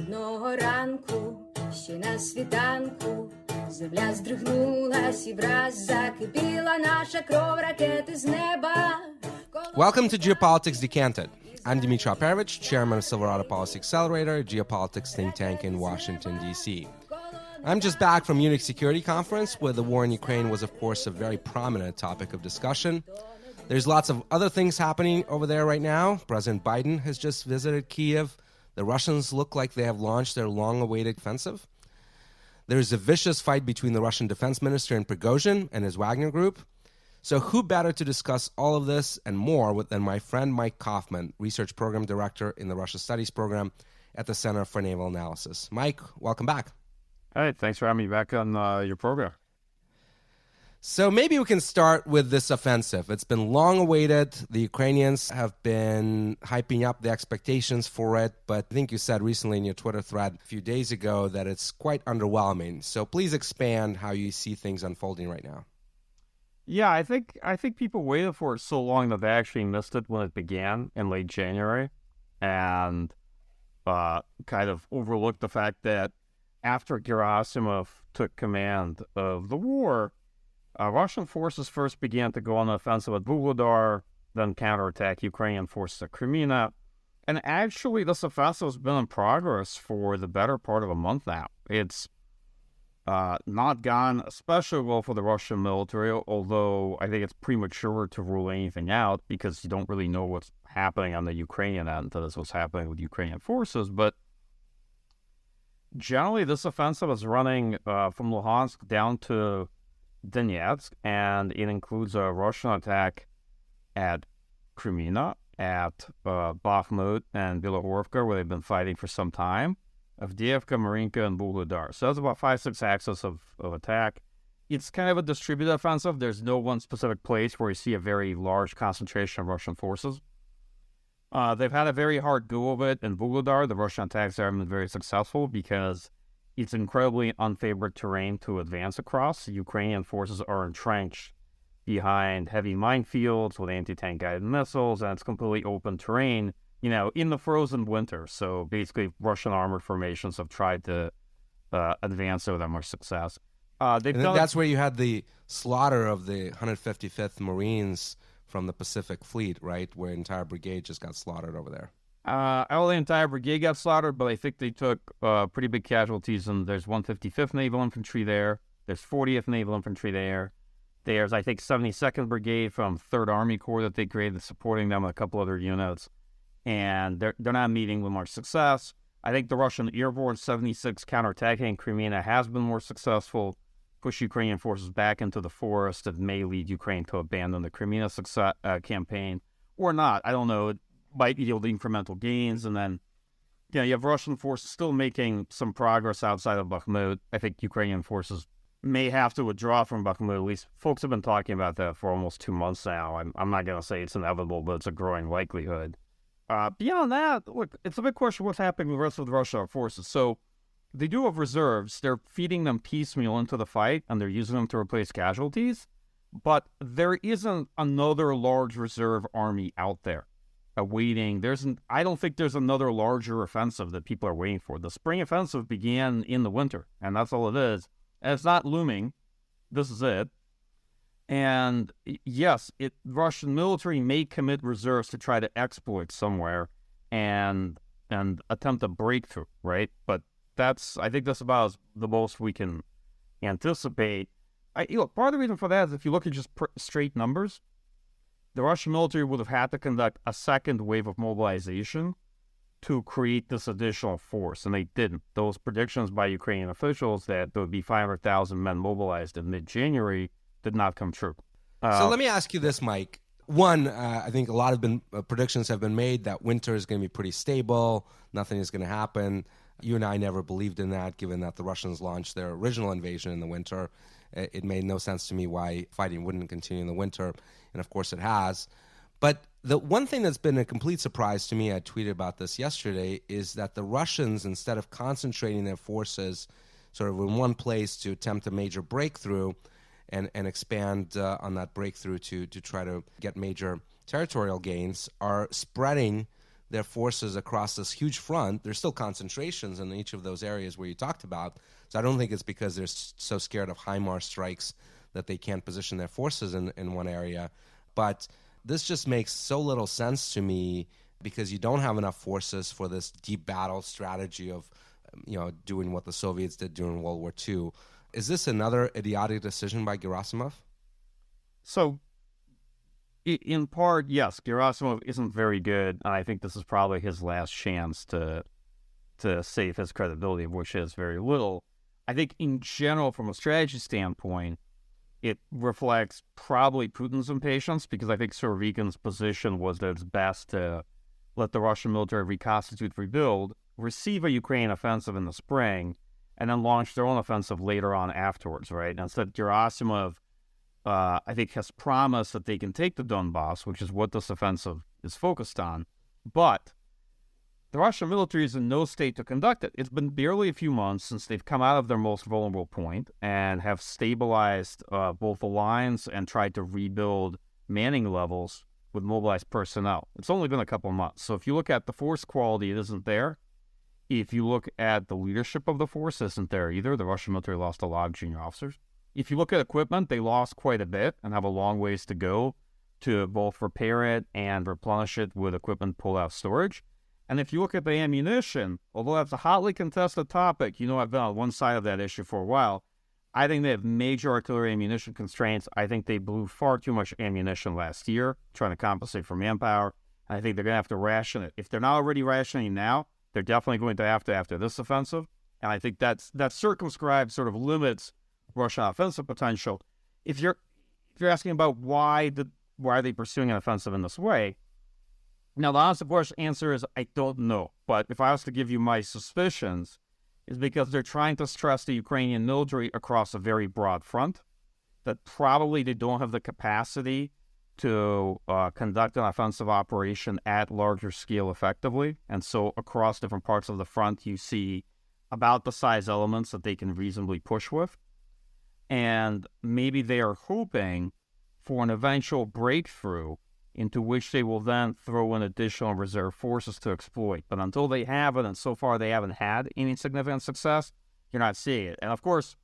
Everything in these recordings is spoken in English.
Welcome to Geopolitics Decanted. I'm Dmitri Alperovitch, chairman of Silverado Policy Accelerator, a geopolitics think tank in Washington, D.C. I'm just back from Munich Security Conference, where the war in Ukraine was, of course, a very prominent topic of discussion. There's lots of other things happening over there right now. President Biden has just visited Kyiv. The Russians look like they have launched their long-awaited offensive. There's a vicious fight between the Russian defense minister and Prigozhin and his Wagner group. So who better to discuss all of this and more than my friend Mike Kofman, Research Program Director in the Russia Studies Program at the Center for Naval Analysis. Mike, welcome back. Hey, thanks for having me back on your program. So maybe we can start with this offensive. It's been long awaited. The Ukrainians have been hyping up the expectations for it, but I think you said recently in your Twitter thread a few days ago that it's quite underwhelming. So please expand how you see things unfolding right now. Yeah, I think people waited for it so long that they actually missed it when it began in late January, and kind of overlooked the fact that after Gerasimov took command of the war, Russian forces first began to go on the offensive at Vuhledar, then counterattack Ukrainian forces at Crimea. And actually, this offensive has been in progress for the better part of a month now. It's not gone especially well for the Russian military, although I think it's premature to rule anything out because you don't really know what's happening on the Ukrainian end. That is what's happening with Ukrainian forces. But generally, this offensive is running from Luhansk down to Donetsk, and it includes a Russian attack at Crimea, at Bakhmut and Bilohorivka, where they've been fighting for some time, Avdiivka, Marinka, and Vuhledar. So that's about 5-6 axes of attack. It's kind of a distributed offensive. There's no one specific place where you see a very large concentration of Russian forces. They've had a very hard go of it in Vuhledar. The Russian attacks there have been very successful because it's incredibly unfavored terrain to advance across. The Ukrainian forces are entrenched behind heavy minefields with anti-tank guided missiles, and it's completely open terrain, you know, in the frozen winter. So basically, Russian armored formations have tried to advance with more success. That's where you had the slaughter of the 155th Marines from the Pacific Fleet, right? Where an entire brigade just got slaughtered over there. The entire brigade got slaughtered, but I think they took pretty big casualties. And there's 155th Naval Infantry there. There's 40th Naval Infantry there. There's, I think, 72nd Brigade from 3rd Army Corps that they created, supporting them with a couple other units. And they're not meeting with much success. I think the Russian Airborne 76 counterattacking in Crimea has been more successful, push Ukrainian forces back into the forest that may lead Ukraine to abandon the Crimea campaign, or not. I don't know. It might yield incremental gains, and then you have Russian forces still making some progress outside of Bakhmut. I think Ukrainian forces may have to withdraw from Bakhmut. At least folks have been talking about that for almost 2 months now. I'm not going to say it's inevitable, but it's a growing likelihood. Beyond that, look, it's a big question what's happening with the rest of the Russian forces. So they do have reserves. They're feeding them piecemeal into the fight, and they're using them to replace casualties. But there isn't another large reserve army out there awaiting. I don't think there's another larger offensive that people are waiting for. The spring offensive began in the winter, and that's all it is. And it's not looming. This is it. And yes, Russian military may commit reserves to try to exploit somewhere and attempt a breakthrough, right? But I think that's about the most we can anticipate. Part of the reason for that is if you look at just straight numbers, the Russian military would have had to conduct a second wave of mobilization to create this additional force, and they didn't. Those predictions by Ukrainian officials that there would be 500,000 men mobilized in mid-January did not come true. So let me ask you this, Mike. One, I think a lot of predictions have been made that winter is going to be pretty stable, nothing is going to happen. You and I never believed in that, given that the Russians launched their original invasion in the winter. It made no sense to me why fighting wouldn't continue in the winter, and of course it has. But the one thing that's been a complete surprise to me, I tweeted about this yesterday, is that the Russians, instead of concentrating their forces sort of in one place to attempt a major breakthrough and expand on that breakthrough to try to get major territorial gains, are spreading their forces across this huge front. There's still concentrations in each of those areas where you talked about. So I don't think it's because they're so scared of HIMARS strikes that they can't position their forces in one area. But this just makes so little sense to me because you don't have enough forces for this deep battle strategy of, doing what the Soviets did during World War II. Is this another idiotic decision by Gerasimov? So, in part, yes, Gerasimov isn't very good, and I think this is probably his last chance to save his credibility, which is very little. I think in general, from a strategy standpoint, it reflects probably Putin's impatience, because I think Surovikin's position was that it's best to let the Russian military reconstitute, rebuild, receive a Ukrainian offensive in the spring, and then launch their own offensive later on afterwards, right? And instead, Gerasimov, I think, has promised that they can take the Donbas, which is what this offensive is focused on. But the Russian military is in no state to conduct it. It's been barely a few months since they've come out of their most vulnerable point and have stabilized both the lines and tried to rebuild manning levels with mobilized personnel. It's only been a couple of months. So if you look at the force quality, it isn't there. If you look at the leadership of the force, it isn't there either. The Russian military lost a lot of junior officers. If you look at equipment, they lost quite a bit and have a long ways to go to both repair it and replenish it with equipment pull-out storage. And if you look at the ammunition, although that's a hotly contested topic, I've been on one side of that issue for a while, I think they have major artillery ammunition constraints. I think they blew far too much ammunition last year, trying to compensate for manpower. And I think they're going to have to ration it. If they're not already rationing now, they're definitely going to have to after this offensive. And I think that circumscribes, sort of limits Russian offensive potential. If you're asking about why are they pursuing an offensive in this way, now the honest, of course, answer is I don't know. But if I was to give you my suspicions, is because they're trying to stress the Ukrainian military across a very broad front, that probably they don't have the capacity to conduct an offensive operation at larger scale effectively. And so across different parts of the front, you see about the size elements that they can reasonably push with. And maybe they are hoping for an eventual breakthrough into which they will then throw in additional reserve forces to exploit. But until they have it, and so far they haven't had any significant success, you're not seeing it. And of course,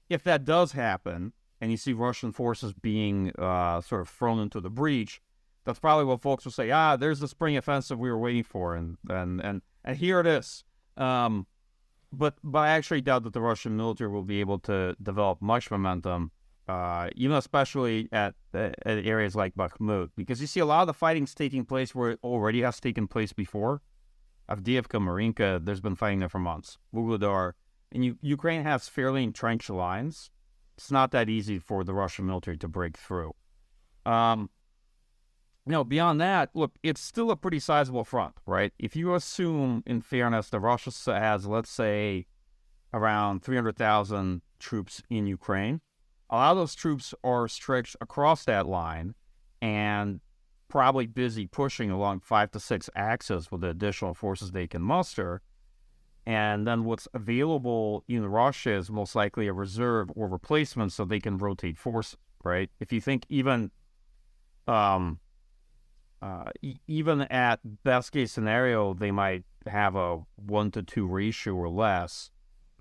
if that does happen, and you see Russian forces being sort of thrown into the breach, that's probably what folks will say, there's the spring offensive we were waiting for, and here it is. But I actually doubt that the Russian military will be able to develop much momentum, even especially at areas like Bakhmut, because you see a lot of the fighting's taking place where it already has taken place before. Avdiivka, Marinka, there's been fighting there for months. Vuhledar, and Ukraine has fairly entrenched lines. It's not that easy for the Russian military to break through. Beyond that, look, it's still a pretty sizable front, right? If you assume, in fairness, that Russia has, let's say, around 300,000 troops in Ukraine, a lot of those troops are stretched across that line and probably busy pushing along 5 to 6 axes with the additional forces they can muster. And then what's available in Russia is most likely a reserve or replacement so they can rotate forces, right? If you think even at best case scenario, they might have a 1-to-2 ratio or less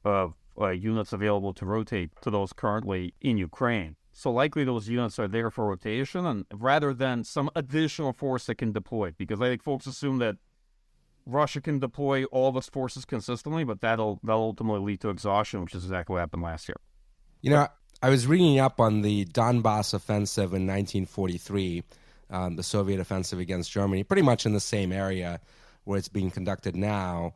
of units available to rotate to those currently in Ukraine. So likely those units are there for rotation, and rather than some additional force that can deploy, because I think folks assume that Russia can deploy all of its forces consistently, but that'll ultimately lead to exhaustion, which is exactly what happened last year. I was reading up on the Donbas offensive in 1943, the Soviet offensive against Germany, pretty much in the same area where it's being conducted now.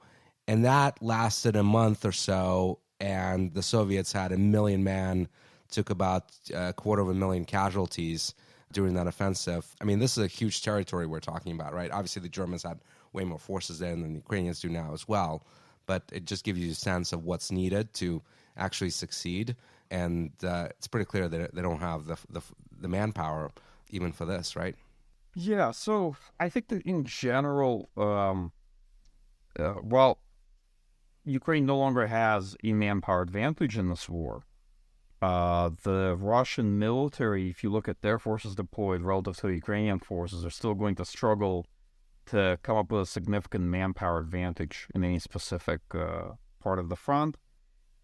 And that lasted a month or so, and the Soviets had 1 million men, took about 250,000 casualties during that offensive. I mean, this is a huge territory we're talking about, right? Obviously, the Germans had way more forces there than the Ukrainians do now as well. But it just gives you a sense of what's needed to actually succeed. And it's pretty clear that they don't have the manpower even for this, right? Yeah, so I think that in general, Ukraine no longer has a manpower advantage in this war. The Russian military, if you look at their forces deployed relative to the Ukrainian forces, are still going to struggle to come up with a significant manpower advantage in any specific part of the front.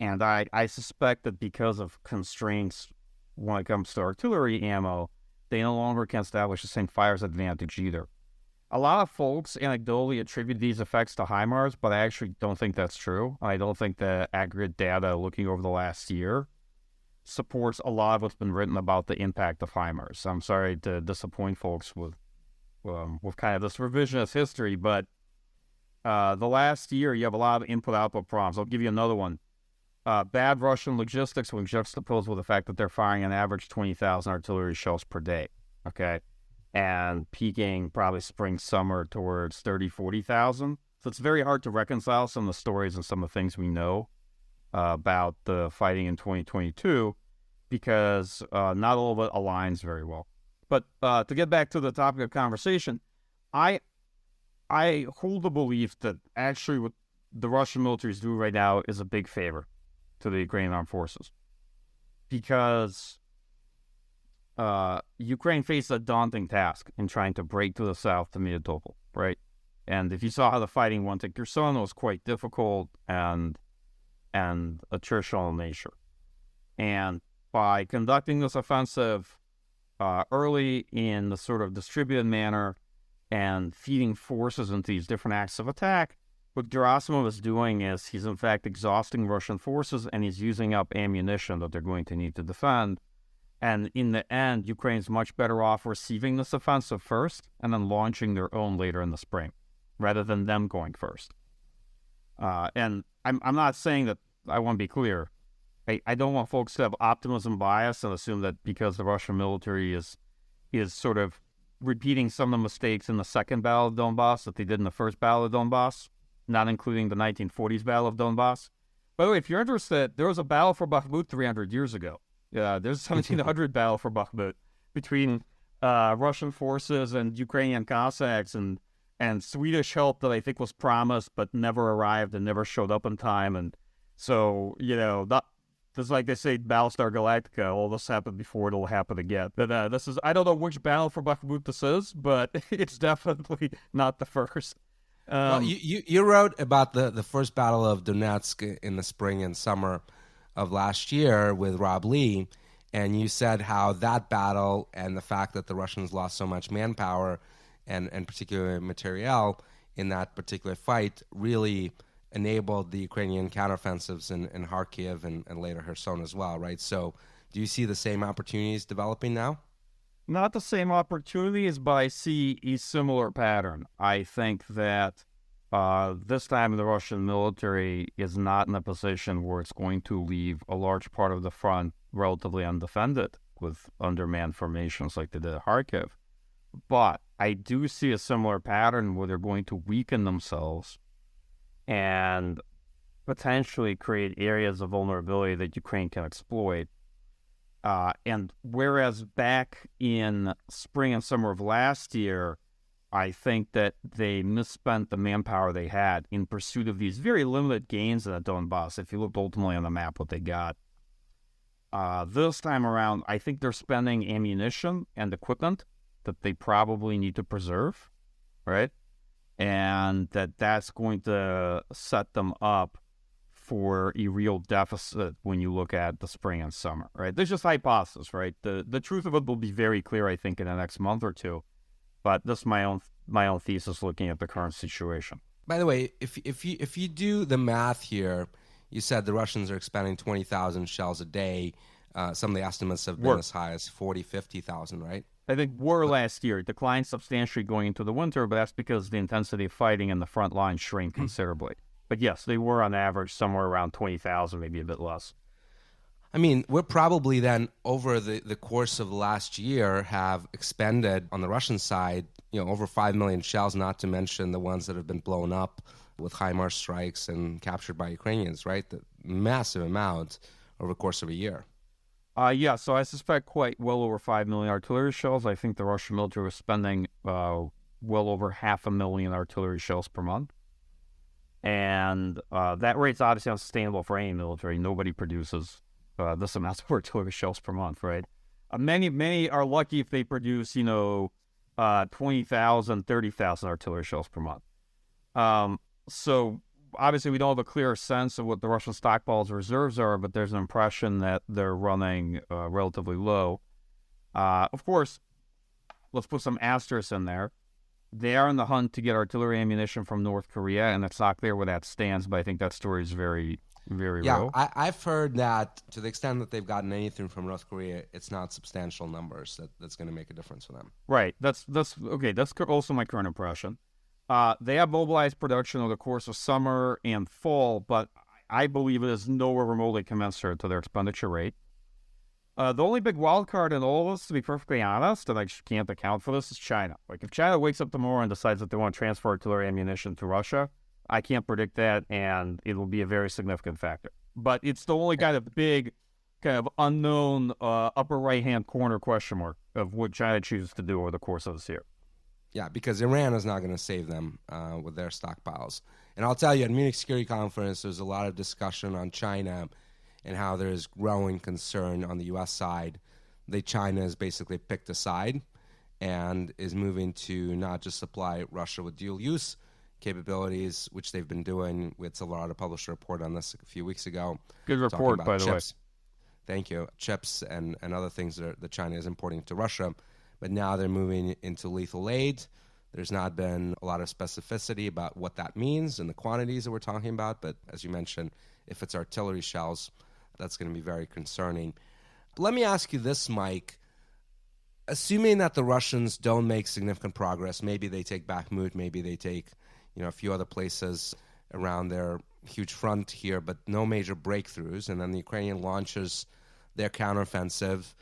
And I suspect that because of constraints when it comes to artillery ammo, they no longer can establish the same fire's advantage either. A lot of folks anecdotally attribute these effects to HIMARS, but I actually don't think that's true. I don't think the aggregate data looking over the last year supports a lot of what's been written about the impact of HIMARS. I'm sorry to disappoint folks with kind of this revisionist history, but the last year you have a lot of input-output problems. I'll give you another one. Bad Russian logistics when juxtaposed with the fact that they're firing an average 20,000 artillery shells per day, okay? And peaking probably spring, summer towards 30, 40,000. So it's very hard to reconcile some of the stories and some of the things we know about the fighting in 2022 because not all of it aligns very well. But to get back to the topic of conversation, I hold the belief that actually what the Russian military is doing right now is a big favor to the Ukrainian armed forces because Ukraine faced a daunting task in trying to break to the south to Melitopol, right? And if you saw how the fighting went at Kherson, it was quite difficult and attritional in nature. And by conducting this offensive early in the sort of distributed manner and feeding forces into these different acts of attack, what Gerasimov is doing is he's in fact exhausting Russian forces and he's using up ammunition that they're going to need to defend. And in the end, Ukraine's much better off receiving this offensive first and then launching their own later in the spring, rather than them going first. And I'm not saying that, I want to be clear, I don't want folks to have optimism bias and assume that because the Russian military is sort of repeating some of the mistakes in the second Battle of Donbas that they did in the first Battle of Donbas, not including the 1940s Battle of Donbas. By the way, if you're interested, there was a battle for Bakhmut 300 years ago. There's a 1700 battle for Bakhmut between Russian forces and Ukrainian Cossacks and Swedish help that I think was promised but never arrived and never showed up in time. And so, just like they say, Battlestar Galactica, all this happened before it'll happen again. But this is, I don't know which battle for Bakhmut this is, but it's definitely not the first. Well, you wrote about the first Battle of Donetsk in the spring and summer of last year with Rob Lee, and you said how that battle and the fact that the Russians lost so much manpower and particularly materiel in that particular fight really enabled the Ukrainian counteroffensives in Kharkiv and later Kherson as well, right? So do you see the same opportunities developing now? Not the same opportunities, but I see a similar pattern. I think that this time the Russian military is not in a position where it's going to leave a large part of the front relatively undefended with undermanned formations like they did at Kharkiv. But I do see a similar pattern where they're going to weaken themselves and potentially create areas of vulnerability that Ukraine can exploit. And whereas back in spring and summer of last year, I think that they misspent the manpower they had in pursuit of these very limited gains in the Donbas. If you looked ultimately on the map what they got. This time around, I think they're spending ammunition and equipment that they probably need to preserve, right? And that's going to set them up for a real deficit when you look at the spring and summer, right? There's just hypothesis, right? The truth of it will be very clear, I think, in the next month or two. But this is my own thesis looking at the current situation. By the way, if you do the math here, you said the Russians are expending 20,000 shells a day. Some of the estimates have been as high as 40, 50,000, right? I think war last year declined substantially going into the winter, but that's because the intensity of fighting in the front line shrank considerably. But yes, they were on average somewhere around 20,000, maybe a bit less. I mean, we're probably then over the course of the last year have expended on the Russian side, over 5 million shells, not to mention the ones that have been blown up with HIMARS strikes and captured by Ukrainians, right? The massive amount over the course of a year. Yeah, so I suspect quite well over 5 million artillery shells. I think the Russian military was spending well over 500,000 artillery shells per month. And that rate's obviously unsustainable for any military. Nobody produces this amount of artillery shells per month, right? Many are lucky if they produce, 20,000, 30,000 artillery shells per month. So obviously we don't have a clear sense of what the Russian stockpiles reserves are, but there's an impression that they're running relatively low. Of course, let's put some asterisks in there. They are in the hunt to get artillery ammunition from North Korea, and it's not clear where that stands, but I think that story is very, very real. I've heard that to the extent that they've gotten anything from North Korea, it's not substantial numbers that's going to make a difference for them. Right. That's okay. That's also my current impression. They have mobilized production over the course of summer and fall, but I believe it is nowhere remotely commensurate to their expenditure rate. The only big wild card in all of this, to be perfectly honest, and I can't account for this, is China. Like, if China wakes up tomorrow and decides that they want to transfer artillery ammunition to Russia, I can't predict that, and it will be a very significant factor. But it's the only kind of big, kind of unknown upper right-hand corner question mark of what China chooses to do over the course of this year. Yeah, because Iran is not going to save them with their stockpiles. And I'll tell you, at Munich Security Conference, there's a lot of discussion on China and how there's growing concern on the U.S. side that China has basically picked a side and is moving to not just supply Russia with dual-use capabilities, which they've been doing. We had Silverado published a report on this a few weeks ago. Good report, by the way. Thank you. Chips and other things that China is importing to Russia. But now they're moving into lethal aid. There's not been a lot of specificity about what that means and the quantities that we're talking about. But as you mentioned, if it's artillery shells, that's going to be very concerning. Let me ask you this, Mike. Assuming that the Russians don't make significant progress, maybe they take Bakhmut, maybe they take a few other places around their huge front here, but no major breakthroughs, and then the Ukrainian launches their counteroffensive.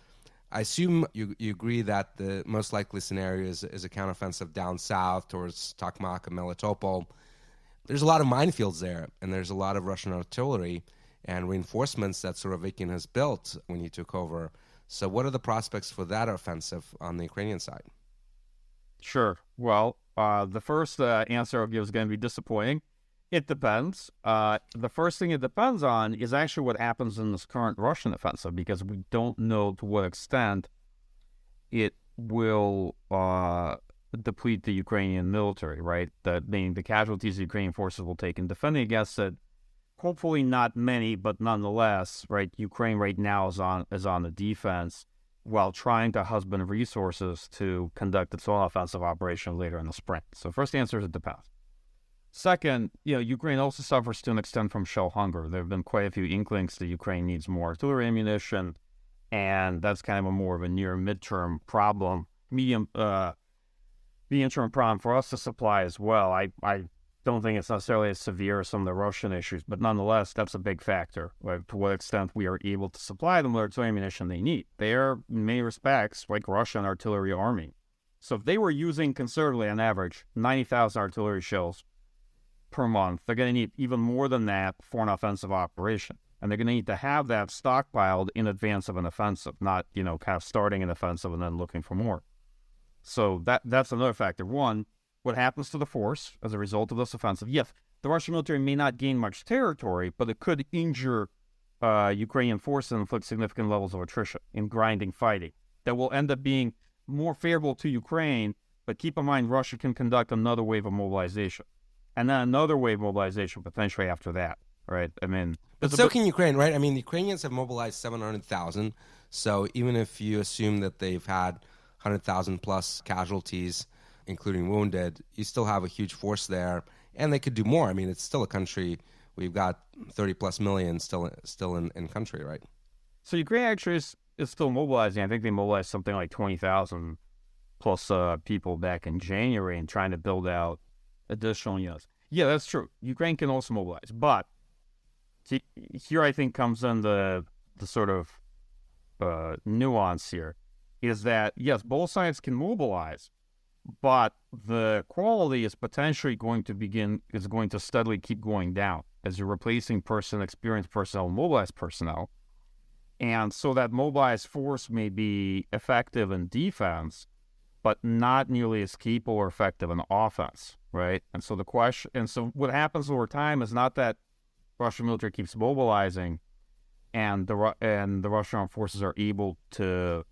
I assume you agree that the most likely scenario is a counteroffensive down south towards Tokmak and Melitopol. There's a lot of minefields there, and there's a lot of Russian artillery and reinforcements that Surovikin has built when he took over. So what are the prospects for that offensive on the Ukrainian side? Sure. Well, the first answer I'll give is going to be disappointing. It depends. The first thing it depends on is actually what happens in this current Russian offensive, because we don't know to what extent it will deplete the Ukrainian military, right? Meaning the casualties the Ukrainian forces will take in defending against it. Hopefully not many, but nonetheless, right? Ukraine right now is on the defense while trying to husband resources to conduct its own offensive operation later in the spring. So first answer is it depends. Second, Ukraine also suffers to an extent from shell hunger. There have been quite a few inklings that Ukraine needs more artillery ammunition, and that's kind of more of a near midterm problem, medium-term problem for us to supply as well. I don't think it's necessarily as severe as some of the Russian issues, but nonetheless, that's a big factor, right? To what extent we are able to supply them with artillery ammunition they need. They are, in many respects, like Russian artillery army. So if they were using conservatively, on average, 90,000 artillery shells per month, they're going to need even more than that for an offensive operation. And they're going to need to have that stockpiled in advance of an offensive, not, kind of starting an offensive and then looking for more. So that's another factor. One, what happens to the force as a result of this offensive? Yes, the Russian military may not gain much territory, but it could injure Ukrainian forces and inflict significant levels of attrition in grinding fighting that will end up being more favorable to Ukraine. But keep in mind, Russia can conduct another wave of mobilization, and then another wave of mobilization potentially after that, right? I mean, but so can Ukraine, right? I mean, the Ukrainians have mobilized 700,000. So even if you assume that they've had 100,000 plus casualties, including wounded, you still have a huge force there, and they could do more. I mean, it's still a country. We've got 30 plus million still in country, right? So Ukraine actually is still mobilizing. I think they mobilized something like 20,000 plus people back in January and trying to build out additional units. Yeah, that's true. Ukraine can also mobilize, but here I think comes in the sort of nuance here, is that yes, both sides can mobilize, but the quality is potentially going to steadily keep going down as you're replacing experienced personnel, mobilized personnel. And so that mobilized force may be effective in defense, but not nearly as capable or effective in offense, right? And so what happens over time is not that Russian military keeps mobilizing and the Russian armed forces are able to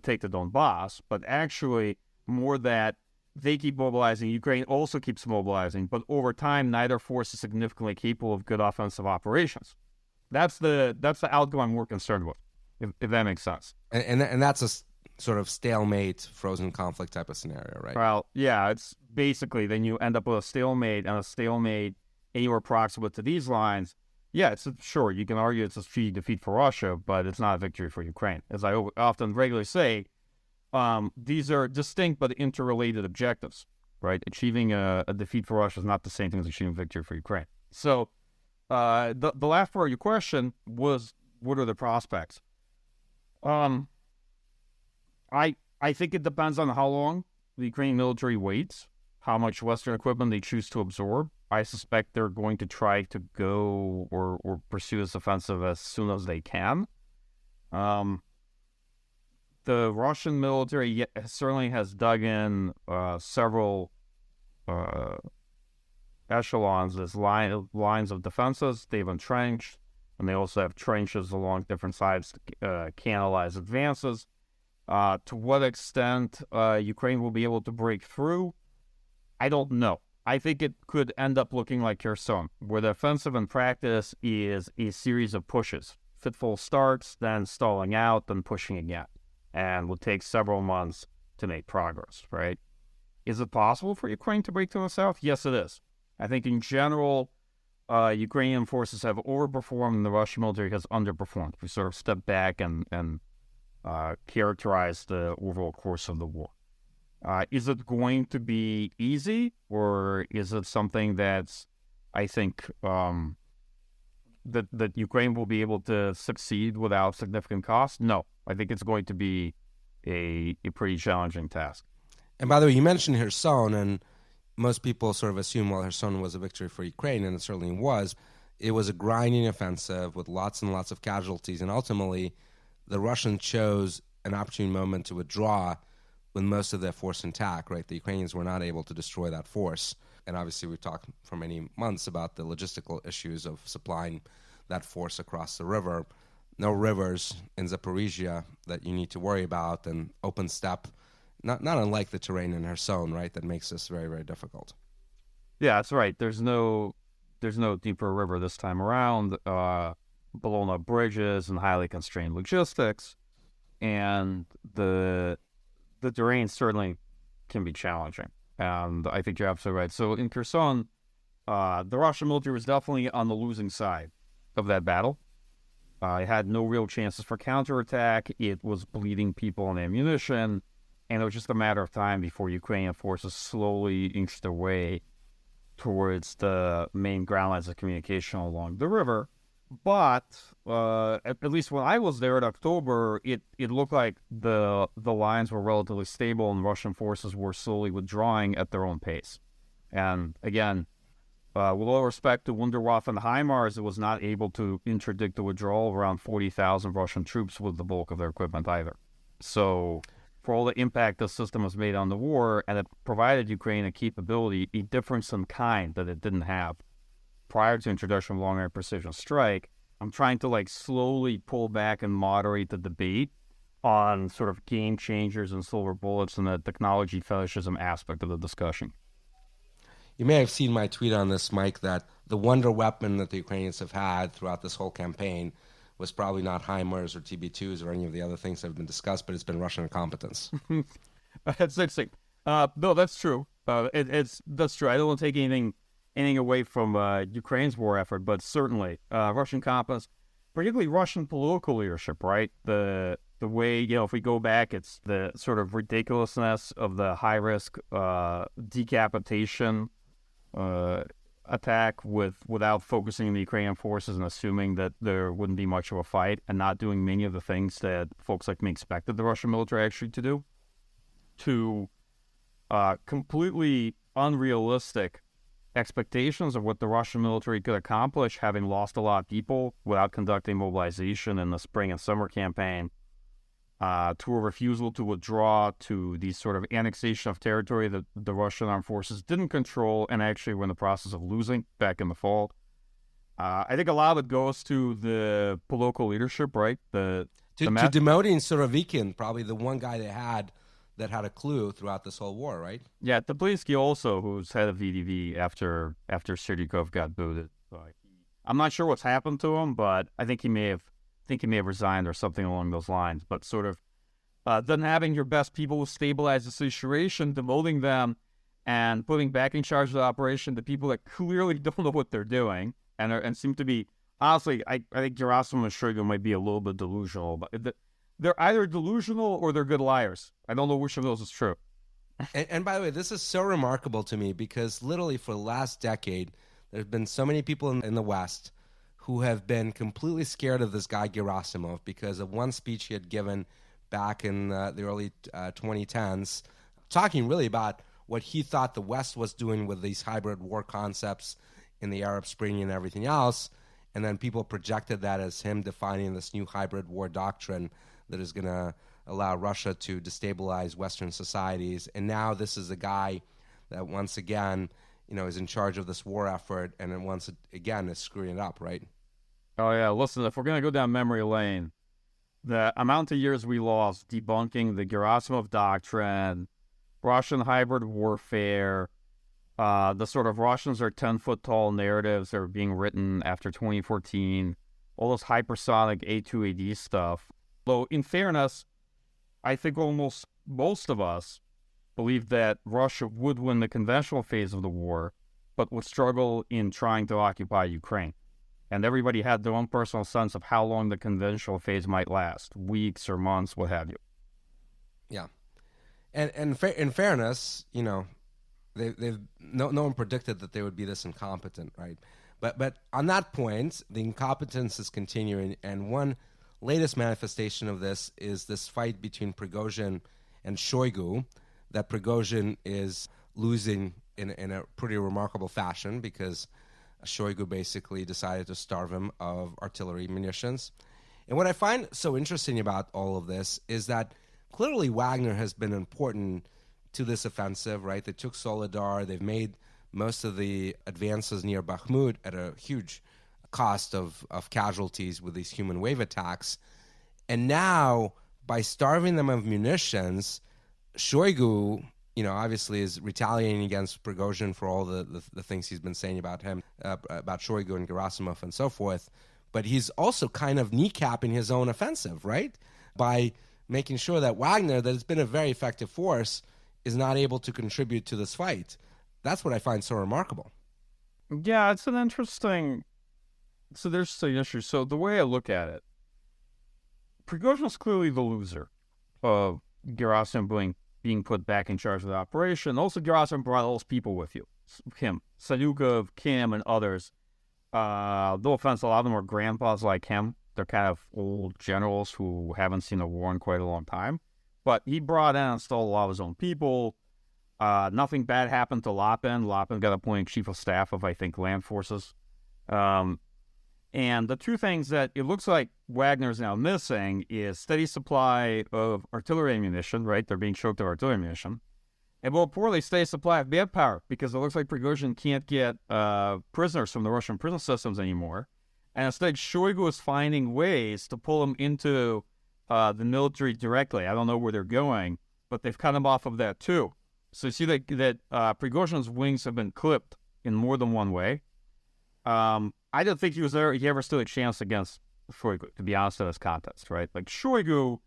take the Donbas, but actually more that they keep mobilizing, Ukraine also keeps mobilizing, but over time, neither force is significantly capable of good offensive operations. That's the outcome we're concerned with, if that makes sense. And that's a sort of stalemate, frozen conflict type of scenario, right? Well, yeah, it's basically then you end up with a stalemate, and a stalemate anywhere proximate to these lines. Yeah, sure, you can argue it's a defeat for Russia, but it's not a victory for Ukraine. As I often regularly say, these are distinct but interrelated objectives, right? Achieving a defeat for Russia is not the same thing as achieving victory for Ukraine. So the last part of your question was, what are the prospects? I think it depends on how long the Ukrainian military waits, how much Western equipment they choose to absorb. I suspect they're going to try to go or pursue this offensive as soon as they can. The Russian military certainly has dug in several echelons as lines of defenses. They've entrenched, and they also have trenches along different sides to canalize advances. To what extent Ukraine will be able to break through, I don't know. I think it could end up looking like Kherson, where the offensive in practice is a series of pushes. Fitful starts, then stalling out, then pushing again, and will take several months to make progress, right? Is it possible for Ukraine to break to the south? Yes, it is. I think in general, Ukrainian forces have overperformed and the Russian military has underperformed. We sort of step back and characterize the overall course of the war. Is it going to be easy, or is it something that's, I think, that Ukraine will be able to succeed without significant cost? No, I think it's going to be a pretty challenging task. And by the way, you mentioned Kherson, and most people sort of assume, well, Kherson was a victory for Ukraine, and it certainly was. It was a grinding offensive with lots and lots of casualties, and ultimately the Russians chose an opportune moment to withdraw with most of their force intact, right? The Ukrainians were not able to destroy that force. And obviously we've talked for many months about the logistical issues of supplying that force across the river. No rivers in Zaporizhia that you need to worry about, and open steppe, not unlike the terrain in Kherson, right? That makes this very, very difficult. Yeah, that's right. There's no deeper river this time around, blown up bridges and highly constrained logistics, and the terrain certainly can be challenging. And I think you're absolutely right. So in Kherson, the Russian military was definitely on the losing side of that battle. It had no real chances for counterattack. It was bleeding people and ammunition, and it was just a matter of time before Ukrainian forces slowly inched their way towards the main ground lines of communication along the river. But at least when I was there in October, it looked like the lines were relatively stable and Russian forces were slowly withdrawing at their own pace. And again, with all respect to Wunderwaffe and HIMARS, it was not able to interdict the withdrawal of around 40,000 Russian troops with the bulk of their equipment either. So for all the impact the system has made on the war, and it provided Ukraine a capability, a difference in kind that it didn't have prior to introduction of long-range precision strike, I'm trying to slowly pull back and moderate the debate on sort of game changers and silver bullets and the technology fetishism aspect of the discussion. You may have seen my tweet on this, Mike, that the wonder weapon that the Ukrainians have had throughout this whole campaign was probably not HIMARS or TB2s or any of the other things that have been discussed, but it's been Russian incompetence. That's interesting. No, that's true. That's true. I don't want to take anything away from Ukraine's war effort, but certainly Russian competence, particularly Russian political leadership, right? The way, if we go back, it's the sort of ridiculousness of the high-risk decapitation attack without focusing on the Ukrainian forces and assuming that there wouldn't be much of a fight, and not doing many of the things that folks like me expected the Russian military actually to do, to completely unrealistic expectations of what the Russian military could accomplish, having lost a lot of people without conducting mobilization in the spring and summer campaign, to a refusal to withdraw, to the sort of annexation of territory that the Russian armed forces didn't control and actually were in the process of losing back in the fall. I think a lot of it goes to the political leadership, right? To demoting Surovikin, probably the one guy they had that had a clue throughout this whole war, right? Yeah, Tbilisi also, who's head of VDV after Serdyukov got booted. So I'm not sure what's happened to him, but I think he may have resigned or something along those lines. But sort of then having your best people stabilize the situation, demoting them, and putting back in charge of the operation the people that clearly don't know what they're doing and seem to be, honestly, I think Gerasimov and Shoigu might be a little bit delusional, but they're either delusional or they're good liars. I don't know which of those is true. And by the way, this is so remarkable to me because literally for the last decade, there's been so many people in the West who have been completely scared of this guy Gerasimov because of one speech he had given back in the early 2010s, talking really about what he thought the West was doing with these hybrid war concepts in the Arab Spring and everything else. And then people projected that as him defining this new hybrid war doctrine that is going to allow Russia to destabilize Western societies. And now this is a guy that once again, is in charge of this war effort and then once again is screwing it up, right? Oh, yeah. Listen, if we're going to go down memory lane, the amount of years we lost debunking the Gerasimov doctrine, Russian hybrid warfare, the sort of Russians are 10-foot-tall narratives that are being written after 2014, all this hypersonic A2AD stuff. Though, in fairness, I think almost most of us believe that Russia would win the conventional phase of the war, but would struggle in trying to occupy Ukraine. And everybody had their own personal sense of how long the conventional phase might last, weeks or months, what have you. Yeah. And in fairness, they've no one predicted that they would be this incompetent, right? But on that point, the incompetence is continuing, and one latest manifestation of this is this fight between Prigozhin and Shoigu, that Prigozhin is losing in a pretty remarkable fashion because Shoigu basically decided to starve him of artillery munitions. And what I find so interesting about all of this is that clearly Wagner has been important to this offensive, right? They took Soledar. They've made most of the advances near Bakhmut at a huge cost of casualties with these human wave attacks. And now, by starving them of munitions, Shoigu, obviously is retaliating against Prigozhin for all the things he's been saying about him, about Shoigu and Gerasimov and so forth. But he's also kind of kneecapping his own offensive, right? By making sure that Wagner, that has been a very effective force, is not able to contribute to this fight. That's what I find so remarkable. Yeah, it's an interesting... So there's an issue. So the way I look at it, Prigozhin's clearly the loser of Gerasimov being put back in charge of the operation. Also, Gerasimov brought all those people with him. Salyukov, Kim, and others. No offense, a lot of them are grandpas like him. They're kind of old generals who haven't seen a war in quite a long time. But he brought in and installed a lot of his own people. Nothing bad happened to Lapin. Lapin got appointed chief of staff of, I think, land forces. And the two things that it looks like Wagner's now missing is steady supply of artillery ammunition, right? They're being choked of artillery ammunition. And more importantly, steady supply of manpower, because it looks like Prigozhin can't get prisoners from the Russian prison systems anymore. And instead, Shoigu is finding ways to pull them into the military directly. I don't know where they're going, but they've cut them off of that too. So you see that Prigozhin's wings have been clipped in more than one way. I don't think he ever stood a chance against Shoigu, to be honest, in this contest, right? Like, Shoigu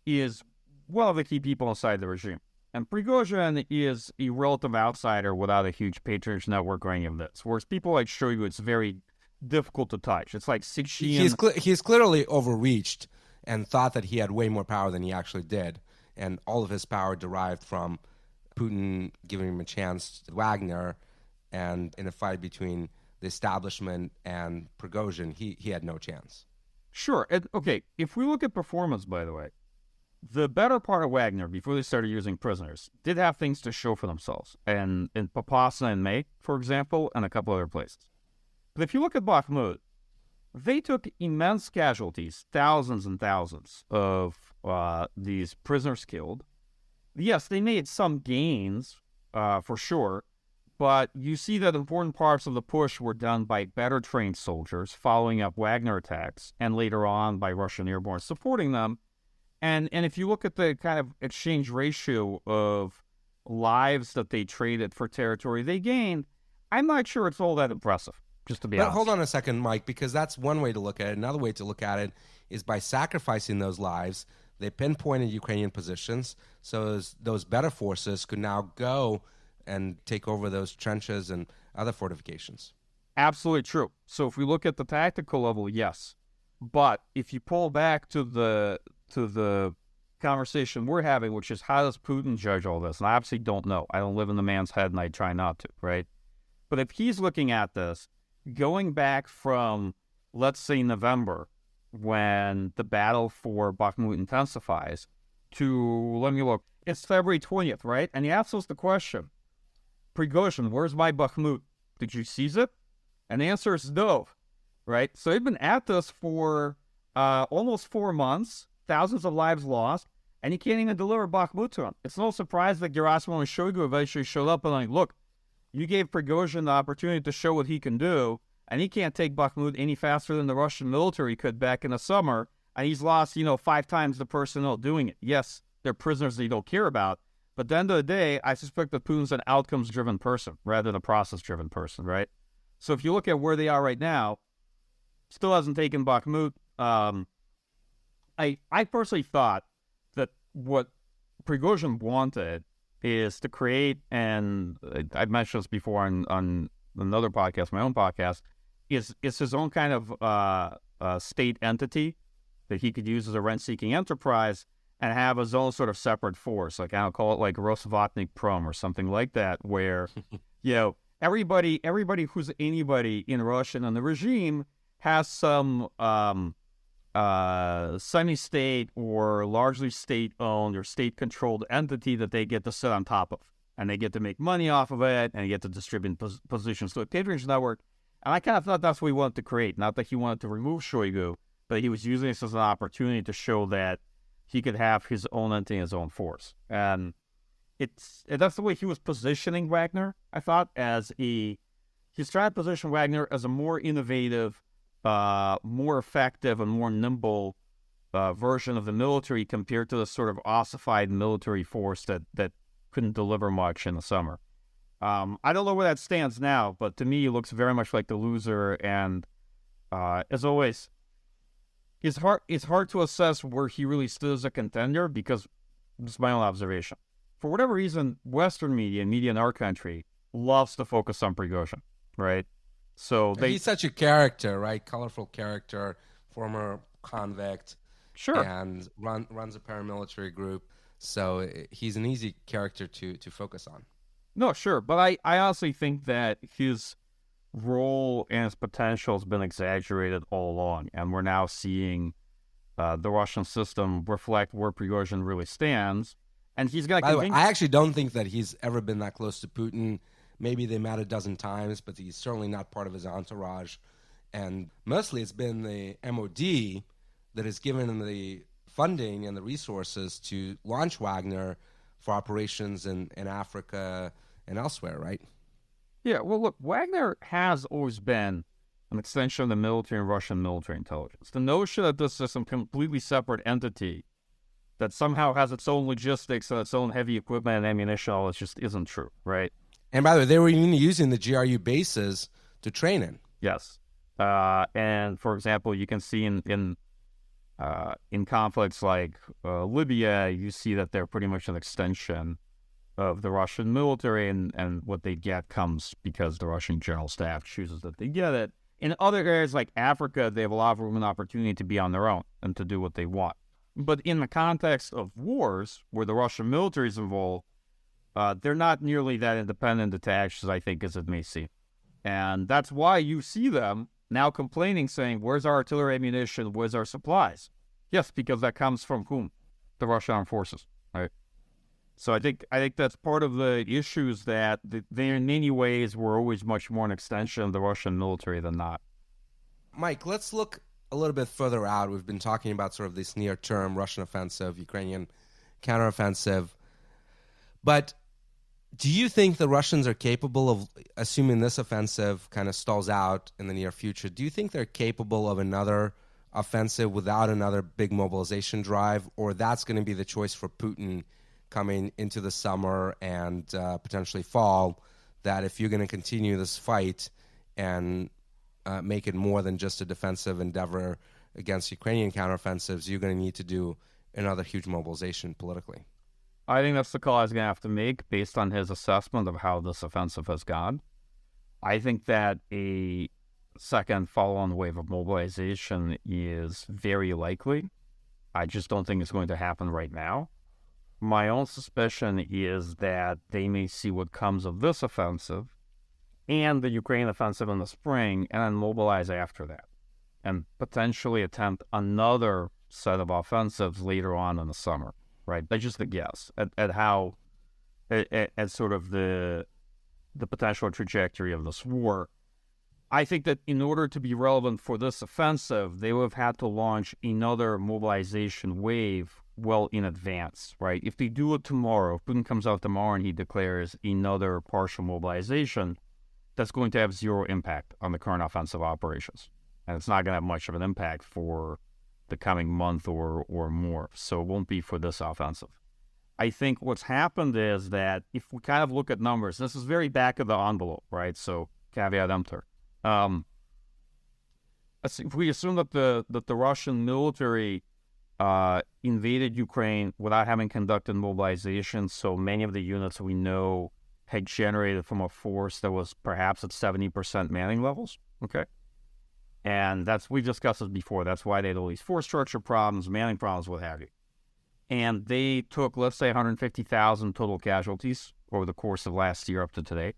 is one of the key people inside the regime. And Prigozhin is a relative outsider without a huge patronage network or any of this. Whereas people like Shoigu, it's very difficult to touch. It's like Sixteen. He's clearly overreached and thought that he had way more power than he actually did. And all of his power derived from Putin giving him a chance to Wagner, and in a fight between the establishment and Prigozhin, he had no chance. Sure. And, okay, if we look at performance, by the way, the better part of Wagner, before they started using prisoners, did have things to show for themselves. And in Popasna and May, for example, and a couple other places. But if you look at Bakhmut, they took immense casualties, thousands and thousands of these prisoners killed. Yes, they made some gains, for sure, but you see that important parts of the push were done by better trained soldiers following up Wagner attacks, and later on by Russian airborne supporting them. And if you look at the kind of exchange ratio of lives that they traded for territory they gained, I'm not sure it's all that impressive, just to be But honest. hold on a second, Mike, because that's one way to look at it. Another way to look at it is by sacrificing those lives, they pinpointed Ukrainian positions, so those better forces could now go and take over those trenches and other fortifications. Absolutely true. So if we look at the tactical level, yes. But if you pull back to the conversation we're having, which is how does Putin judge all this? And I obviously don't know. I don't live in the man's head, and I try not to, right? But if he's looking at this, going back from, let's say, November, when the battle for Bakhmut intensifies, to, let me look, it's February 20th, right? And he asks us the question, Prigozhin, where's my Bakhmut? Did you seize it? And the answer is no, right? So they've been at this for almost 4 months, thousands of lives lost, and he can't even deliver Bakhmut to him. It's no surprise that Gerasimov and Shoigu eventually showed up and like, look, you gave Prigozhin the opportunity to show what he can do, and he can't take Bakhmut any faster than the Russian military could back in the summer, and he's lost, 5 times the personnel doing it. Yes, they're prisoners that you don't care about, but at the end of the day, I suspect that Putin's an outcomes-driven person rather than a process-driven person, right? So if you look at where they are right now, still hasn't taken Bakhmut. I personally thought that what Prigozhin wanted is to create, and I've mentioned this before on another podcast, my own podcast, is his own kind of state entity that he could use as a rent-seeking enterprise and have his own sort of separate force. Like, I'll call it like Rosvatnik Prom or something like that, where, everybody who's anybody in Russia and the regime has some semi-state or largely state-owned or state-controlled entity that they get to sit on top of. And they get to make money off of it, and they get to distribute positions to a patronage network. And I kind of thought that's what he wanted to create. Not that he wanted to remove Shoigu, but he was using this as an opportunity to show that he could have his own entity, his own force. And that's the way he was positioning Wagner, I thought, he's trying to position Wagner as a more innovative, more effective, and more nimble version of the military compared to the sort of ossified military force that couldn't deliver much in the summer. I don't know where that stands now, but to me, he looks very much like the loser. And as always, it's hard to assess where he really stood as a contender because it's my own observation. For whatever reason, Western media in our country loves to focus on Prigozhin, right? So he's such a character, right? Colorful character, former convict, sure, and runs a paramilitary group. So he's an easy character to focus on. No, sure, but I honestly think that his role and his potential has been exaggerated all along, and we're now seeing the Russian system reflect where Prigozhin really stands, and he's going to continue. By the way, I actually don't think that he's ever been that close to Putin. Maybe they met a dozen times, but he's certainly not part of his entourage. And mostly it's been the MOD that has given him the funding and the resources to launch Wagner for operations in Africa and elsewhere, right? Yeah, well, look, Wagner has always been an extension of the military and Russian military intelligence. The notion that this is some completely separate entity that somehow has its own logistics and its own heavy equipment and ammunition, all this just isn't true, right? And by the way, they were even using the GRU bases to train in. Yes. And for example, you can see in conflicts like Libya, you see that they're pretty much an extension of the Russian military, and what they get comes because the Russian general staff chooses that they get it. In other areas like Africa, they have a lot of room and opportunity to be on their own and to do what they want. But in the context of wars where the Russian military is involved, they're not nearly that independent detached as I think as it may seem. And that's why you see them now complaining, saying, where's our artillery ammunition? Where's our supplies? Yes, because that comes from whom? The Russian armed forces, right? So I think that's part of the issues that they in many ways were always much more an extension of the Russian military than not. Mike, let's look a little bit further out. We've been talking about sort of this near-term Russian offensive, Ukrainian counteroffensive. But do you think the Russians are capable of, assuming this offensive kind of stalls out in the near future, do you think they're capable of another offensive without another big mobilization drive, or that's going to be the choice for Putin coming into the summer and potentially fall, that if you're going to continue this fight and make it more than just a defensive endeavor against Ukrainian counteroffensives, you're going to need to do another huge mobilization politically. I think that's the call he's going to have to make based on his assessment of how this offensive has gone. I think that a second follow-on wave of mobilization is very likely. I just don't think it's going to happen right now. My own suspicion is that they may see what comes of this offensive and the Ukraine offensive in the spring and then mobilize after that and potentially attempt another set of offensives later on in the summer, right? That's just a guess at how, at sort of the potential trajectory of this war. I think that in order to be relevant for this offensive, they would have had to launch another mobilization wave well in advance, right? If they do it tomorrow, if Putin comes out tomorrow and he declares another partial mobilization, that's going to have zero impact on the current offensive operations. And it's not going to have much of an impact for the coming month or more. So it won't be for this offensive. I think what's happened is that if we kind of look at numbers, this is very back of the envelope, right? So caveat emptor. If we assume that the Russian military invaded Ukraine without having conducted mobilization, so many of the units we know had generated from a force that was perhaps at 70% manning levels, okay? And we've discussed this before. That's why they had all these force structure problems, manning problems, what have you. And they took, let's say, 150,000 total casualties over the course of last year up to today.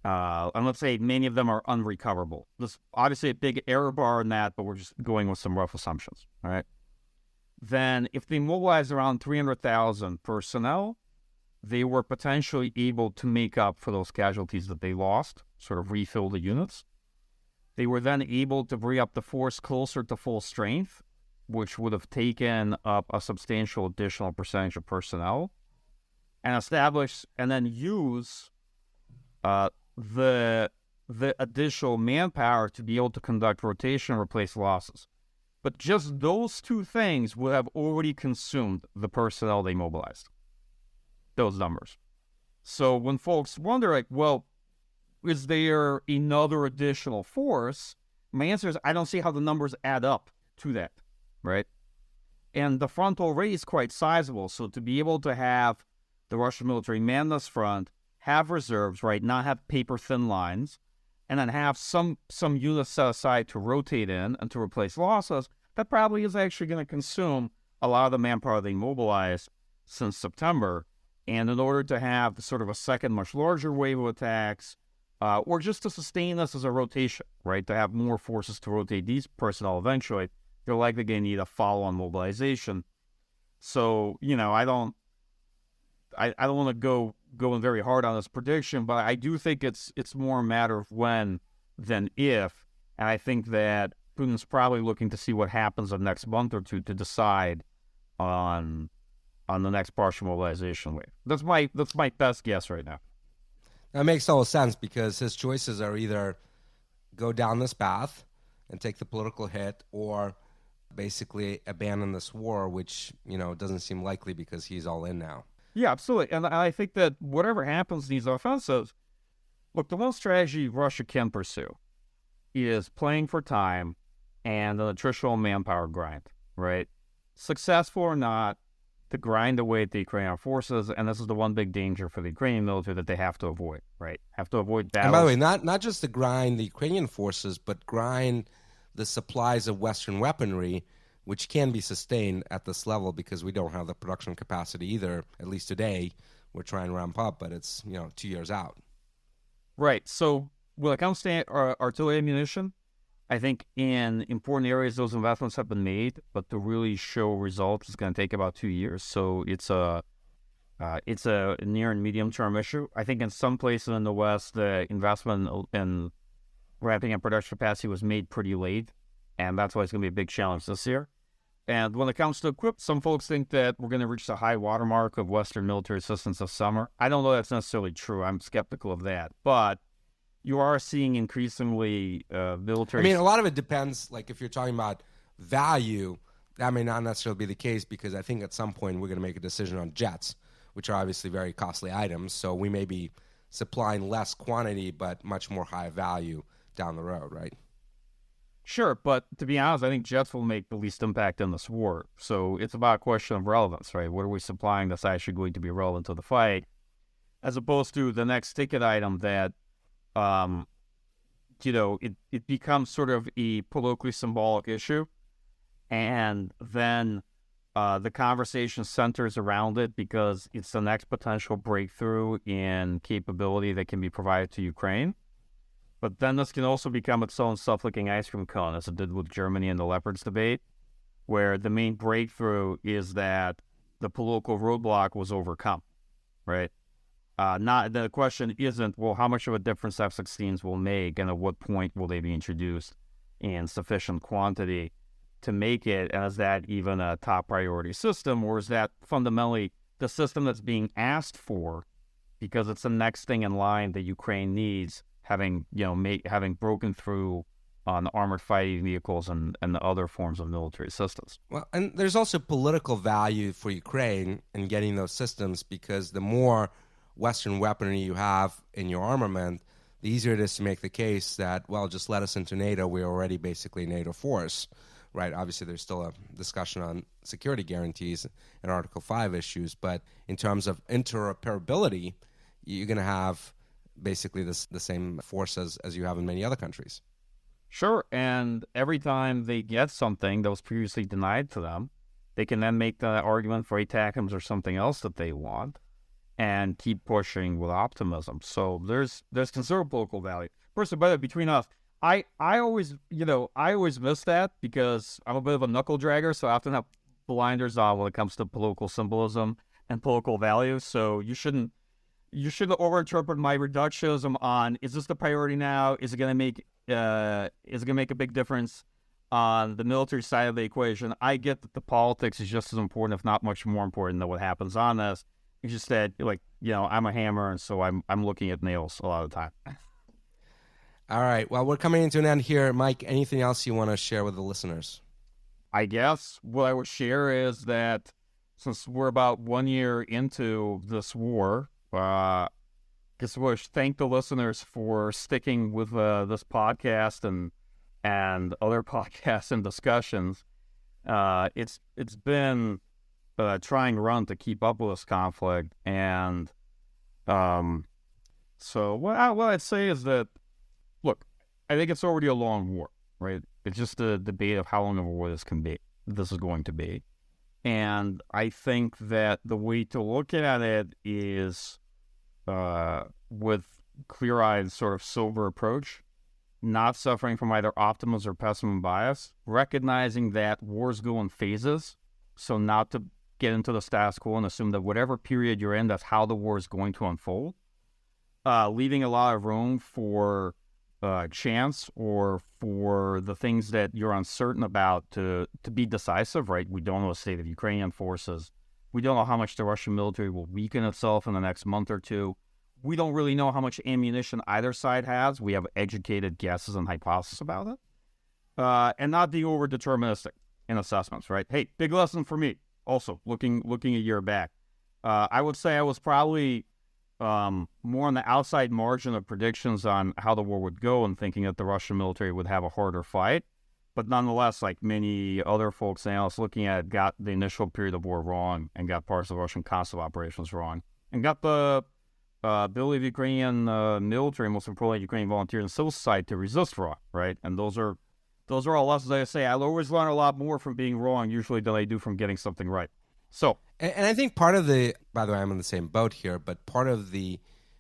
And let's say many of them are unrecoverable. There's obviously a big error bar in that, but we're just going with some rough assumptions, all right? Then if they mobilized around 300,000 personnel, they were potentially able to make up for those casualties that they lost, sort of refill the units. They were then able to bring up the force closer to full strength, which would have taken up a substantial additional percentage of personnel, and establish and then use the additional manpower to be able to conduct rotation and replace losses. But just those two things would have already consumed the personnel they mobilized, those numbers. So when folks wonder, like, well, is there another additional force? My answer is I don't see how the numbers add up to that, right? And the front already is quite sizable. So to be able to have the Russian military man this front, have reserves, right, not have paper-thin lines, and then have some units set aside to rotate in and to replace losses, that probably is actually going to consume a lot of the manpower they mobilized since September. And in order to have sort of a second, much larger wave of attacks, or just to sustain this as a rotation, right, to have more forces to rotate these personnel eventually, you're likely going to need a follow-on mobilization. So, you know, I don't want to go in very hard on this prediction, but I do think it's more a matter of when than if. And I think that Putin's probably looking to see what happens in the next month or two to decide on the next partial mobilization wave. That's my best guess right now. That makes total sense because his choices are either go down this path and take the political hit or basically abandon this war, which, you know, doesn't seem likely because he's all in now. Yeah, absolutely. And I think that whatever happens in these offensives, look, the one strategy Russia can pursue is playing for time and an attritional manpower grind, right? Successful or not, to grind away at the Ukrainian forces, and this is the one big danger for the Ukrainian military that they have to avoid, right? Have to avoid battles. And by the way, not just to grind the Ukrainian forces, but grind the supplies of Western weaponry, which can be sustained at this level because we don't have the production capacity either, at least today. We're trying to ramp up, but it's, 2 years out. Right. So when it comes to artillery ammunition, I think in important areas those investments have been made, but to really show results is going to take about 2 years. So it's a near and medium term issue. I think in some places in the West, the investment in ramping up production capacity was made pretty late, and that's why it's going to be a big challenge this year. And when it comes to equip, some folks think that we're going to reach the high watermark of Western military assistance this summer. I don't know that's necessarily true. I'm skeptical of that. But you are seeing increasingly military... I mean, a lot of it depends, like if you're talking about value, that may not necessarily be the case, because I think at some point we're going to make a decision on jets, which are obviously very costly items. So we may be supplying less quantity but much more high value down the road, right? Sure, but to be honest, I think jets will make the least impact in this war. So it's about a question of relevance, right? What are we supplying that's actually going to be relevant to the fight, as opposed to the next ticket item that, it becomes sort of a politically symbolic issue, and then the conversation centers around it because it's the next potential breakthrough in capability that can be provided to Ukraine. But then this can also become its own self-licking ice cream cone, as it did with Germany in the Leopards debate, where the main breakthrough is that the political roadblock was overcome, right? Not the question isn't, well, how much of a difference F-16s will make, and at what point will they be introduced in sufficient quantity to make it, and is that even a top priority system, or is that fundamentally the system that's being asked for because it's the next thing in line that Ukraine needs, having broken through on the armored fighting vehicles and the other forms of military systems. Well, and there's also political value for Ukraine in getting those systems, because the more Western weaponry you have in your armament, the easier it is to make the case that, well, just let us into NATO. We're already basically a NATO force, right? Obviously, there's still a discussion on security guarantees and Article 5 issues, but in terms of interoperability, you're going to have basically the same force as you have in many other countries. Sure, and every time they get something that was previously denied to them, they can then make the argument for ATACMS or something else that they want and keep pushing with optimism. So there's considerable political value. First, by the way, between us, I always miss that because I'm a bit of a knuckle dragger, so I often have blinders on when it comes to political symbolism and political value. So you shouldn't overinterpret my reductionism on, is this the priority now? Is it going to make a big difference on the military side of the equation? I get that the politics is just as important, if not much more important, than what happens on this. It's just that, I'm a hammer, and so I'm looking at nails a lot of the time. All right. Well, we're coming into an end here. Mike, anything else you want to share with the listeners? I guess what I would share is that since we're about 1 year into this war, I guess we'll thank the listeners for sticking with this podcast and other podcasts and discussions. It's been a trying run to keep up with this conflict, and so what I'd say is that, look, I think it's already a long war, right? It's just a debate of how long of a war this is going to be, and I think that the way to look at it is with clear-eyed, sort of sober approach, not suffering from either optimism or pessimism bias, recognizing that wars go in phases, so not to get into the status quo and assume that whatever period you're in, that's how the war is going to unfold, leaving a lot of room for chance or for the things that you're uncertain about to be decisive, right? We don't know the state of Ukrainian forces. We don't know how much the Russian military will weaken itself in the next month or two. We don't really know how much ammunition either side has. We have educated guesses and hypotheses about it. And not be over-deterministic in assessments, right? Hey, big lesson for me. Also, looking a year back. I would say I was probably more on the outside margin of predictions on how the war would go and thinking that the Russian military would have a harder fight. But nonetheless, like many other folks, analysts looking at it, got the initial period of war wrong and got parts of the Russian concept operations wrong and got the ability of the Ukrainian military, most importantly, Ukrainian volunteers and civil society to resist wrong, right? And those are all lessons I say. I always learn a lot more from being wrong, usually, than I do from getting something right. So, and I think part of by the way, I'm in the same boat here, but part of the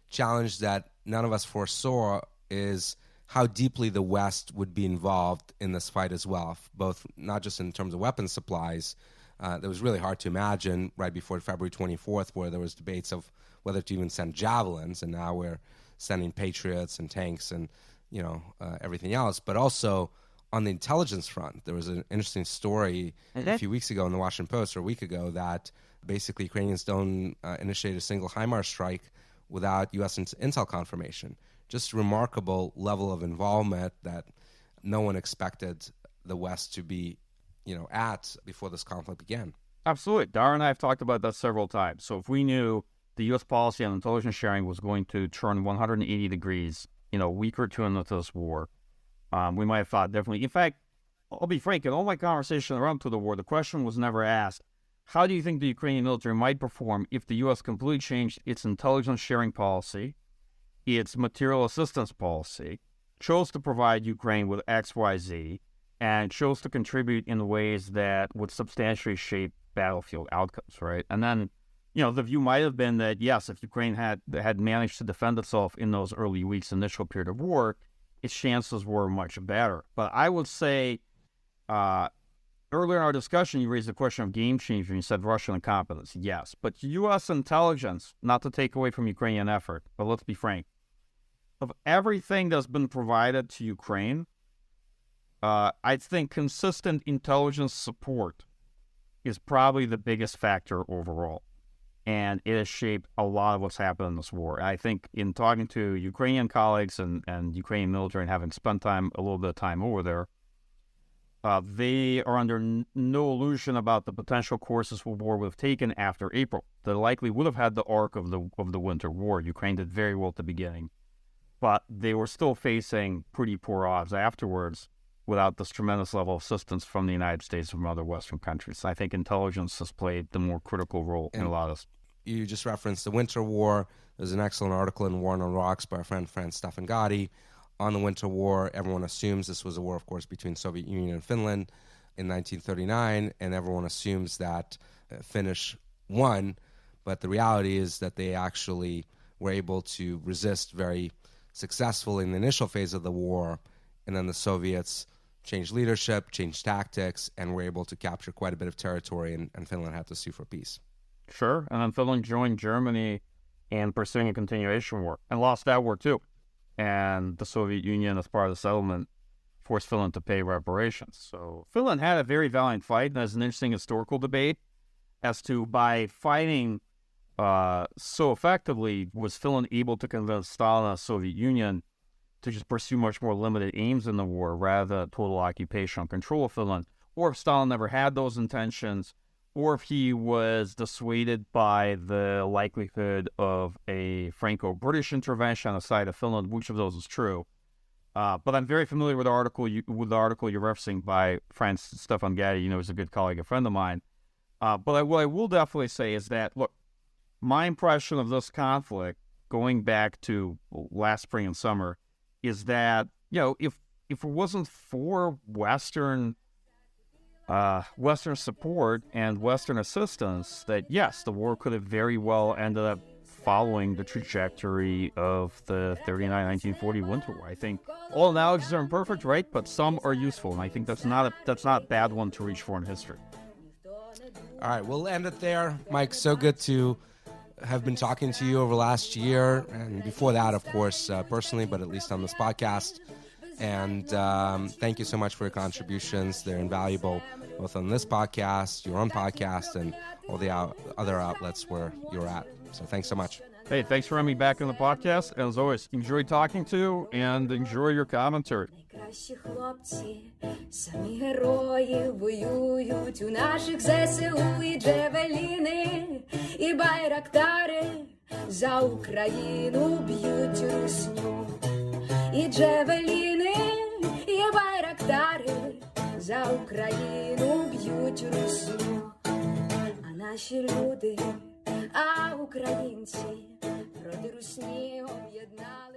challenge that none of us foresaw is how deeply the West would be involved in this fight as well, both not just in terms of weapons supplies. That was really hard to imagine right before February 24th, where there was debates of whether to even send javelins, and now we're sending Patriots and tanks and everything else. But also on the intelligence front, there was an interesting story a few weeks ago in the Washington Post, or a week ago, that basically Ukrainians don't initiate a single HIMARS strike without U.S. intel confirmation. Just remarkable level of involvement that no one expected the West to be at before this conflict began. Absolutely. Dara and I have talked about that several times. So if we knew the U.S. policy on intelligence sharing was going to turn 180 degrees, a week or two into this war, we might have thought differently. In fact, I'll be frank, in all my conversation around to the war, the question was never asked, how do you think the Ukrainian military might perform if the U.S. completely changed its intelligence sharing policy, its material assistance policy, chose to provide Ukraine with X, Y, Z, and chose to contribute in ways that would substantially shape battlefield outcomes, right? And then, the view might have been that, yes, if Ukraine had managed to defend itself in those early weeks, initial period of war, its chances were much better. But I would say, earlier in our discussion, you raised the question of game changer, and you said Russian incompetence. Yes, but U.S. intelligence, not to take away from Ukrainian effort, but let's be frank, of everything that's been provided to Ukraine, I think consistent intelligence support is probably the biggest factor overall. And it has shaped a lot of what's happened in this war. I think in talking to Ukrainian colleagues and Ukrainian military and having spent a little bit of time over there, they are under no illusion about the potential courses war would have taken after April. They likely would have had the arc of the winter war. Ukraine did very well at the beginning, but they were still facing pretty poor odds afterwards without this tremendous level of assistance from the United States and from other Western countries. I think intelligence has played the more critical role in a lot of this. You just referenced the Winter War. There's an excellent article in War on Rocks by our friend Franz Stefan-Gotti on the Winter War. Everyone assumes this was a war, of course, between Soviet Union and Finland in 1939, and everyone assumes that Finnish won, but the reality is that they actually were able to resist very successfully in the initial phase of the war, and then the Soviets changed leadership, changed tactics, and were able to capture quite a bit of territory, and Finland had to sue for peace. Sure, and then Finland joined Germany in pursuing a continuation war, and lost that war too. And the Soviet Union, as part of the settlement, forced Finland to pay reparations. So Finland had a very valiant fight, and there's an interesting historical debate as to, by fighting so effectively, was Finland able to convince Stalin and the Soviet Union to just pursue much more limited aims in the war rather than total occupation and control of Finland, or if Stalin never had those intentions, or if he was dissuaded by the likelihood of a Franco-British intervention on the side of Finland, which of those is true. But I'm very familiar with the article you're referencing by Franz Stefan-Gotti. He's a good colleague, a friend of mine. But what I will definitely say is that, look, my impression of this conflict, going back to last spring and summer, is that, if it wasn't for Western support and Western assistance, that yes, the war could have very well ended up following the trajectory of the 1939-1940 Winter War. I think all analogies are imperfect, right? But some are useful, and I think that's not a bad one to reach for in history. All right, we'll end it there. Mike, so good to have been talking to you over last year, and before that, of course, personally, but at least on this podcast. And thank you so much for your contributions. They're invaluable, both on this podcast, your own podcast, and all the other outlets where you're at. So thanks so much. Hey, thanks for having me back on the podcast. And as always, enjoy talking to you and enjoy your commentary. Найкращі хлопці, самі герої воюють у наших ЗСУ і джевеліни, і байрактари за Україну б'ють русню. І джевеліни, і байрактари за Україну б'ють русню. А наші люди, а українці проти русні об'єднали.